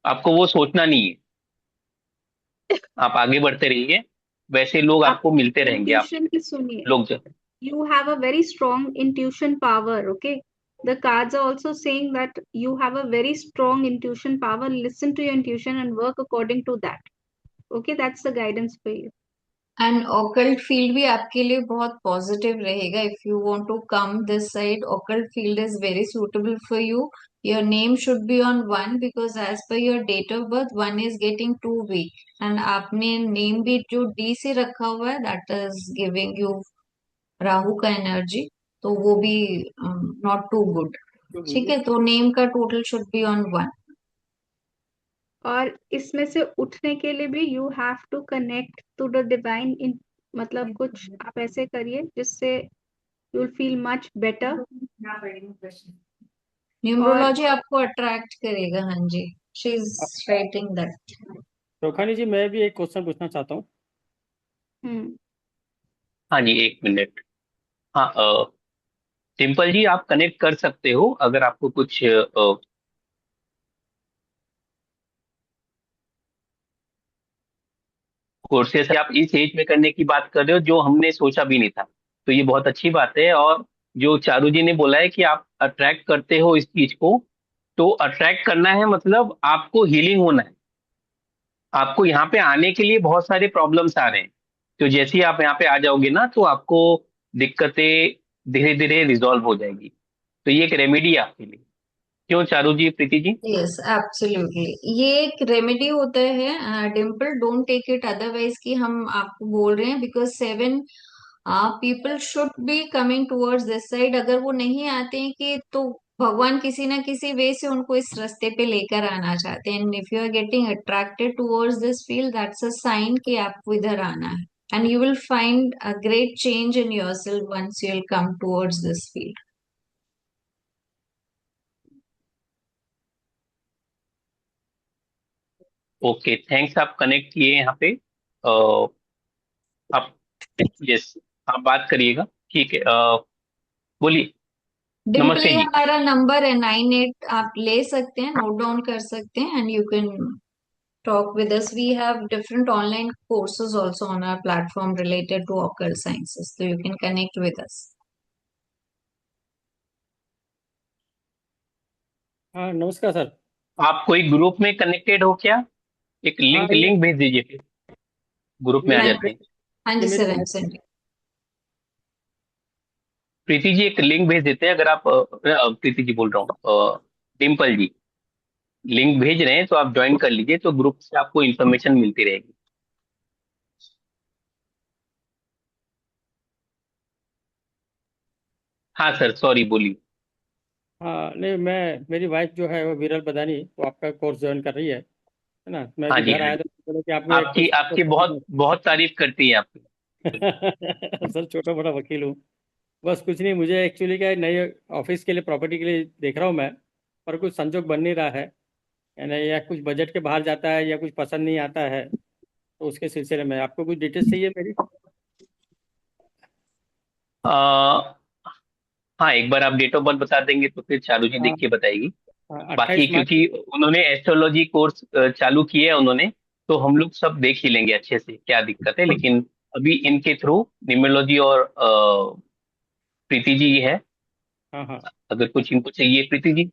आपको वो सोचना नहीं है। आप आगे बढ़ते रहिए, वैसे लोग आप आपको मिलते रहेंगे। आप इंट्यूशन की सुनिए। लोग जो You have a very strong intuition power, okay? The cards are also saying that you have a very strong intuition power. Listen to your intuition and work according to that. Okay, that's the guidance for you. And occult field भी आपके लिए बहुत positive रहेगा। If you want to come this side, occult field is very suitable for you. Your name should be on 1 because as per your date of birth 1 is getting too weak, and आपने name भी जो D से रखा हुआ है, that is giving you Rahu का energy, तो वो भी नॉट टू गुड। ठीक है, तो नेम का टोटल शुड बी ऑन 1। और इसमें से उठने के लिए भी you have to connect to the divine in मतलब कुछ आप ऐसे करिए जिससे you'll feel much better. और न्यूमरोलॉजी आपको अट्रैक्ट करेगा। हाँ जी, शी इज राइटिंग दैट। रोखानी जी, मैं भी एक क्वेश्चन पूछना चाहता हूँ। हम्म हाँ जी, एक मिनट। हाँ टिम्पल जी, आप कनेक्ट कर सकते हो अगर आपको कुछ कोर्सेस आप इस एज में करने की बात कर रहे हो, जो हमने सोचा भी नहीं था। तो ये बहुत अच्छी बात है। और जो चारू जी ने बोला है कि आप अट्रैक्ट करते हो इस चीज को, तो अट्रैक्ट करना है मतलब आपको हीलिंग होना है। आपको यहाँ पे आने के लिए बहुत सारे प्रॉब्लम्स आ रहे हैं। तो जैसे ही आप यहाँ पे आ जाओगे ना, तो आपको दिक्कतें धीरे धीरे रिजॉल्व हो जाएगी। तो ये एक रेमेडी है आपके लिए। क्यों चारू जी, प्रीति जी? यस एब्सोल्युटली, ये एक रेमेडी होता है। Dimple, don't take it otherwise कि हम आपको बोल रहे हैं, because 7 people should be coming towards this side. अगर वो नहीं आते हैं कि तो भगवान किसी ना किसी वे से उनको इस रास्ते पे लेकर आना चाहते हैं। And if you are getting attracted towards this field, that's a sign कि आपको इधर आना है। And you will find a great change in yourself once you will come towards this field. Okay, thanks. आप कनेक्ट किए यहाँ पे। आप, यस, आप बात करिएगा। ठीक है, बोलिए। डिम्पल, नमस्ते ये जी। हमारा नंबर है 98, आप ले सकते हैं, नोट डाउन कर सकते हैं, and you can talk with us. We have different online courses also on our platform related to occult sciences, so you can connect with us. हाँ, नमस्कार सर। आप कोई ग्रुप में कनेक्टेड हो क्या? एक हाँ लिंक ये लिंक भेज दीजिए, फिर ग्रुप में आ ये हाँ जाते हैं। हाँ ये जी मेरी सर, I'm वाइफ है। sending. प्रीति जी एक लिंक भेज देते हैं। अगर आप प्रीति जी बोल रहा हूँ, डिम्पल जी लिंक भेज रहे हैं, तो आप ज्वाइन कर लीजिए, तो ग्रुप से आपको इन्फॉर्मेशन मिलती रहेगी। हाँ सर, सॉरी, बोलिए। हाँ नहीं, मैं मेरी वाइफ जो है वो विरल बदानी, वो आपका कोर्स ज्वाइन कर रही है ना। मैं हाँ भी जी, घर हाँ आया जी। तो बोले कि आपको एक आपकी क्वेश्चन आपकी बहुत बहुत तारीफ करती है आपकी। सर छोटा मोटा वकील हूँ। बस कुछ नहीं, मुझे एक्चुअली क्या है, नए ऑफिस के लिए प्रॉपर्टी के लिए देख रहा हूँ मैं, पर कुछ संजोग बन नहीं रहा है, यानी या कुछ बजट के बाहर जाता है या कुछ पसंद नहीं आता है, तो उसके सिलसिले में आपको कुछ डिटेल्स चाहिए मेरी। आ, हाँ, एक बार आप डेट ऑफ बर्थ बता देंगे तो फिर चारू जी हाँ देख के बताएगी। हाँ, बाकी 28 मार्च। क्योंकि उन्होंने एस्ट्रोलॉजी कोर्स चालू किया है उन्होंने, तो हम लोग सब देख ही लेंगे अच्छे से क्या दिक्कत है, लेकिन अभी इनके थ्रू न्यूमेरोलॉजी और प्रीति जी है। हाँ हाँ, अगर कुछ इनको चाहिए प्रीति जी,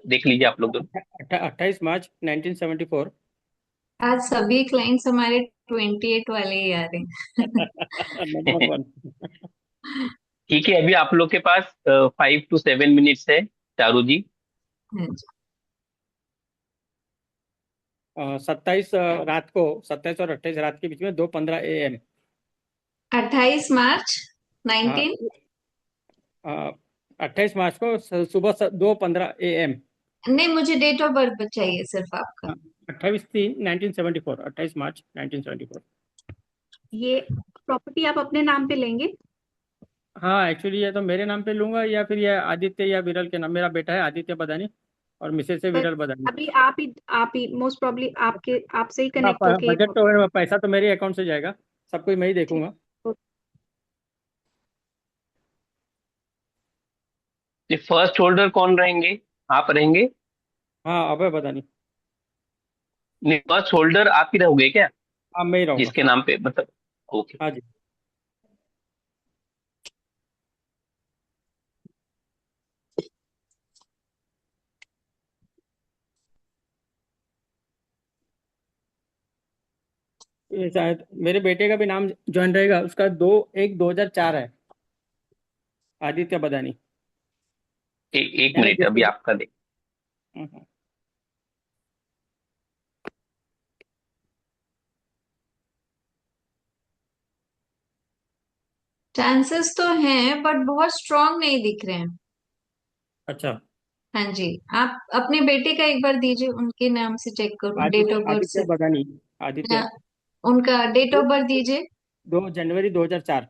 देख लीजिए आप लोग दोनों। 28 मार्च 1974। आज सभी क्लाइंट्स हमारे 28 वाले ही आ रहे हैं। Number one. ठीक है, अभी आप लोग के पास 5 to 7 मिनट्स है, चारू जी। हाँ जी। 27 रात को, 27 और 28 रात के बीच में 2:15 AM। 28 मार्च हाँ 19। 28 मार्च को सुबह 2:15 AM। नहीं, मुझे डेट ऑफ बर्थ चाहिए सिर्फ आपका। 28/3/1974, 28 मार्च 1974। ये प्रॉपर्टी आप अपने नाम पे लेंगे? हाँ एक्चुअली ये तो मेरे नाम पे लूंगा, या फिर ये आदित्य या विरल के नाम, मेरा बेटा है आदित्य बदानी और मिसेज है पर विरल बदानी। अभी आप ही मोस्ट प्रॉब्ली आपके आपसे ही हाँ, कनेक्ट होके बजट तो पैसा तो मेरे अकाउंट से जाएगा, सब कुछ मैं ही ठीक। देखूंगा। ये फर्स्ट होल्डर कौन रहेंगे? आप रहेंगे? हाँ अभय बदानी। नहीं, फर्स्ट होल्डर आप ही रहोगे क्या, हाँ मैं ही रहूंगा। जिसके नाम पे मतलब? ओके। हाँ जी। ये शायद मेरे बेटे का भी नाम ज्वाइन रहेगा, उसका 2/1/2004 है, आदित्य बदानी। एक यानी मिनट, अभी जैसे आपका देख। हम्म, चांसेस तो हैं बट बहुत स्ट्रांग नहीं दिख रहे हैं। अच्छा। हाँ जी। आप अपने बेटे का एक बार दीजिए, उनके नाम से चेक करूँ date Aditya of birth Aditya से। बदानी। या आदित्य। उनका डेट ऑफ बर्थ दीजिए। 2 जनवरी 2004।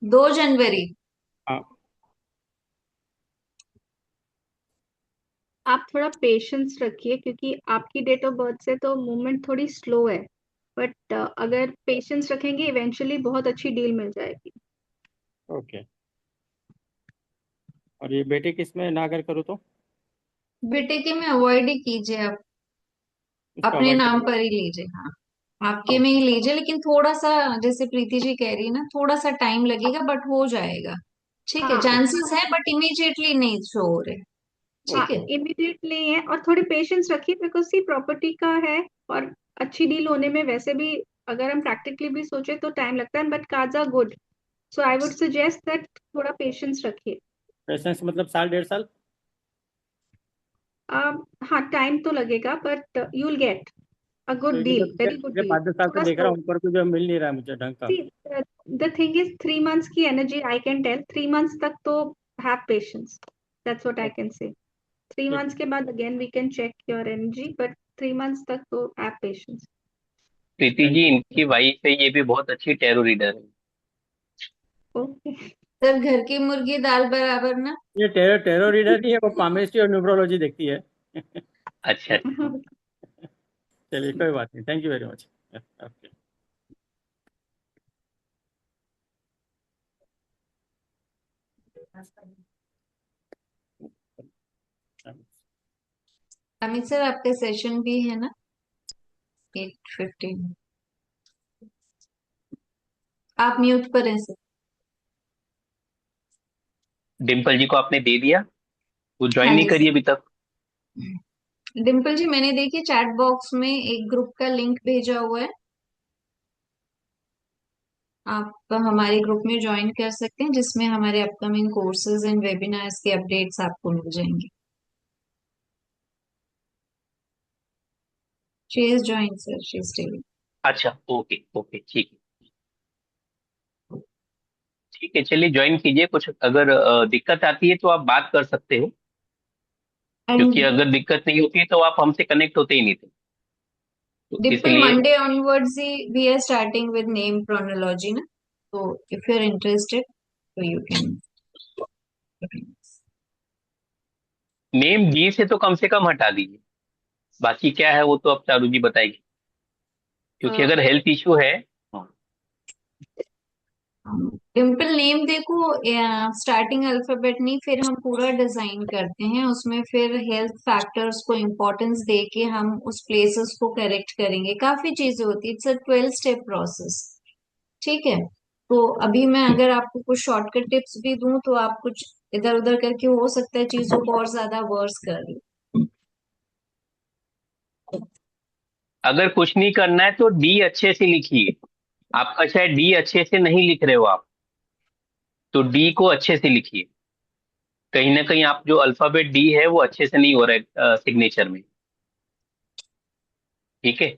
2 जनवरी। हाँ। आप थोड़ा पेशेंस रखिए क्योंकि आपकी डेट ऑफ बर्थ से तो मूवमेंट थोड़ी स्लो है, बट अगर पेशेंस रखेंगे इवेंचुअली बहुत अच्छी डील मिल जाएगी। ओके। और ये बेटे किस में ना अगर करूँ तो? बेटे के में अवॉइड ही कीजिए आप। इसको अपने अवॉइड नाम करेंगे। पर ही लीजिए, हाँ। आपके में ओके। ही लीजिए, लेकिन थोड़ा सा, जैसे प्रीति जी कह रही है ना, थोड़ा सा टाइम लगेगा बट हो जाएगा। ठीक है, हाँ चांसेस है बट इमीडिएटली नहीं शो हो रहे। हाँ, ठीक है। इमीडिएटली है और थोड़ी पेशेंस रखिए बिकॉज सी प्रॉपर्टी का है और अच्छी डील होने में वैसे भी अगर हम प्रैक्टिकली भी सोचे तो टाइम लगता है, but cards are good, so I would suggest that थोड़ा पेशेंस रखिए। पेशेंस मतलब साल 1.5 साल? हाँ, टाइम तो लगेगा but you will get a good क्योंकि मैं डील, पिछले वेरी गुड पिछले डील। 5-10 साल से थोड़ा देख रहा स्लो। हूँ, पर कुछ मिल नहीं रहा है मुझे ढंग का। See the thing is 3 months की energy I can tell, 3 months तक तो have patience, that's what I okay, can say. Three ठीक मंथ्स है। के बाद again we can check your energy, but 3 months तक तो have patience. Preeti thank ji, you. इनकी वाइफ है, ये भी बहुत अच्छी टैरो रीडर है। ओके। सर, घर की मुर्गी दाल बराबर ना। ये टेरो रीडर नहीं है, वो पामेस्ट्री और न्यूमरोलॉजी देखती है। अच्छा अच्छा। चलिए कोई बात नहीं, thank you very much. Okay. Amit sir, आपका सेशन भी है ना 8:15? आप म्यूट पर हैं सर। डिम्पल जी को आपने दे दिया? वो ज्वाइन हाँ नहीं जी करी सर। अभी तक? डिम्पल जी, मैंने देखिए चैट बॉक्स में एक ग्रुप का लिंक भेजा हुआ है। आप हमारे ग्रुप में ज्वाइन कर सकते हैं, जिसमें हमारे अपकमिंग कोर्सेज एंड वेबिनार्स के अपडेट्स आपको मिल जाएंगे। She is join sir, she is telling. अच्छा, ओके ओके, ठीक है। ठीक है, चलिए ज्वाइन कीजिए। कुछ अगर दिक्कत आती है तो आप बात कर सकते हो, क्योंकि एंड अगर दिक्कत नहीं होती है तो आप हमसे कनेक्ट होते ही नहीं थे, तो डिम्पल, इसलिए। मंडे ऑनवर्ड्स ही we are starting with name chronology ना, तो इफ यू आर इंटरेस्टेड तो यू कैन। नेम जी से तो कम से कम हटा दीजिए, बाकी क्या है वो तो अब चारू जी बताएगी, क्योंकि अगर हेल्थ इश्यू है। हाँ, डिम्पल नेम देखो, स्टार्टिंग अल्फाबेट नहीं, फिर हम पूरा डिजाइन करते हैं उसमें, फिर हेल्थ फैक्टर्स को इम्पोर्टेंस दे के हम उस प्लेसेस को करेक्ट करेंगे, काफी चीजें होती है, इट्स अ 12 स्टेप प्रोसेस। ठीक है, तो अभी मैं अगर आपको कुछ शॉर्टकट टिप्स भी दूं तो आप कुछ इधर उधर करके हो सकता है चीजों को और ज्यादा वर्स कर लो। अगर कुछ नहीं करना है तो डी अच्छे से लिखिए। आपका शायद डी अच्छे से नहीं लिख रहे हो आप, तो डी को अच्छे से लिखिए। कहीं ना कहीं आप जो अल्फाबेट डी है वो अच्छे से नहीं हो रहा है सिग्नेचर में। ठीक है,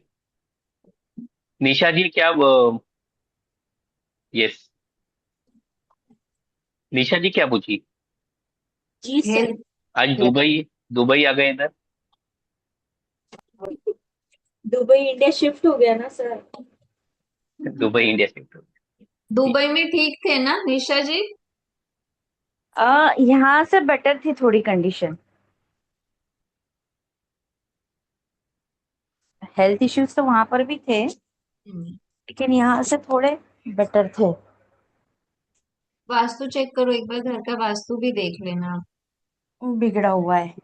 निशा जी क्या? यस, निशा जी क्या पूछी? जी सर। हेल्थ। आज दुबई, दुबई आ गए इधर। दुबई इंडिया शिफ्ट हो गया ना सर। दुबई इंडिया से तो। दुबई में ठीक थे ना निशा जी? यहाँ से बेटर थी थोड़ी कंडीशन। हेल्थ इश्यूज तो वहां पर भी थे, लेकिन यहाँ से थोड़े बेटर थे। वास्तु चेक करो एक बार, घर का वास्तु भी देख लेना आप। बिगड़ा हुआ है।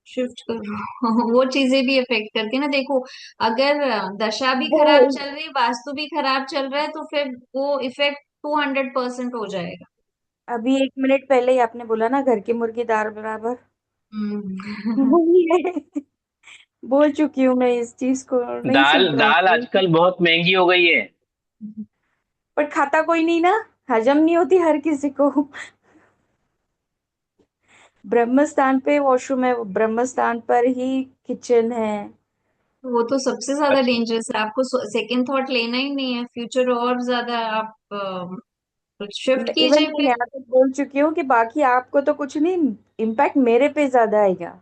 शिफ्ट करो वो चीजें भी इफेक्ट करती है ना, देखो अगर दशा भी वो खराब चल रही, वास्तु भी खराब चल रहा है, तो फिर वो इफेक्ट 200% हो जाएगा। अभी 1 मिनट पहले ही आपने बोला ना, घर की मुर्गी दाल बराबर। हम्म। वही है। बोल चुकी हूँ मैं इस चीज को, नहीं दाल सुन रहे दाल हैं। आजकल बहुत महंगी हो गई है। पर खाता कोई नहीं ना, हजम नहीं होती हर किसी को। ब्रह्म स्थान पे वॉशरूम है, ब्रह्म स्थान पर ही किचन है। वो तो सबसे ज्यादा अच्छा, डेंजरस है, आपको सेकंड थॉट लेना ही नहीं है, फ्यूचर और ज्यादा आप शिफ्ट इवन कीजिए मैं फिर। यहाँ तक बोल चुकी हूँ कि बाकी आपको तो कुछ नहीं, इम्पैक्ट मेरे पे ज्यादा आएगा।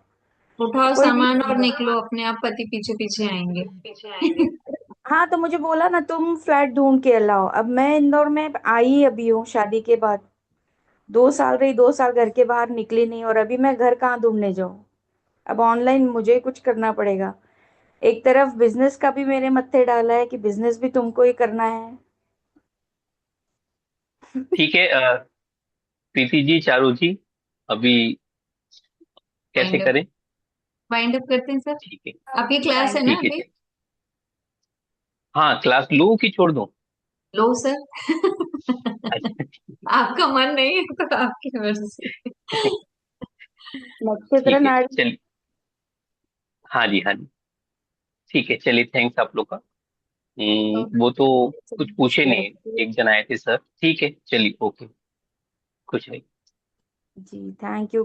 उठाओ कोई नहीं सामान और सुनेगा। निकलो, अपने आप पति पीछे पीछे आएंगे। हाँ, तो मुझे बोला ना तुम फ्लैट ढूंढ के लाओ। अब मैं इंदौर में आई अभी हूँ शादी के बाद। 2 साल रही, 2 साल घर के बाहर निकली नहीं, और अभी मैं घर कहाँ ढूंढने जाऊँ। अब ऑनलाइन मुझे कुछ करना पड़ेगा। एक तरफ बिजनेस का भी मेरे मत्थे डाला है कि बिजनेस भी तुमको ही करना है। ठीक है। प्रीति जी, चारू जी, अभी कैसे वाइंड अप, करें? वाइंड अप करते हैं सर। ठीक है, आपकी क्लास है ना ठीक है, अभी? चलिए। हाँ, क्लास लूँ कि छोड़ दूँ? लो सर। अच्छा, आपका मन नहीं है तो आपकी मर्जी। नक्षत्र ठीक है, नाड़ी। चलिए। हाँ जी, हाँ जी, ठीक है, चलिए, थैंक्स आप लोग का। वो तो कुछ पूछे नहीं, एक जन आए थे सर। ठीक है, चलिए, ओके, कुछ नहीं। जी थैंक यू।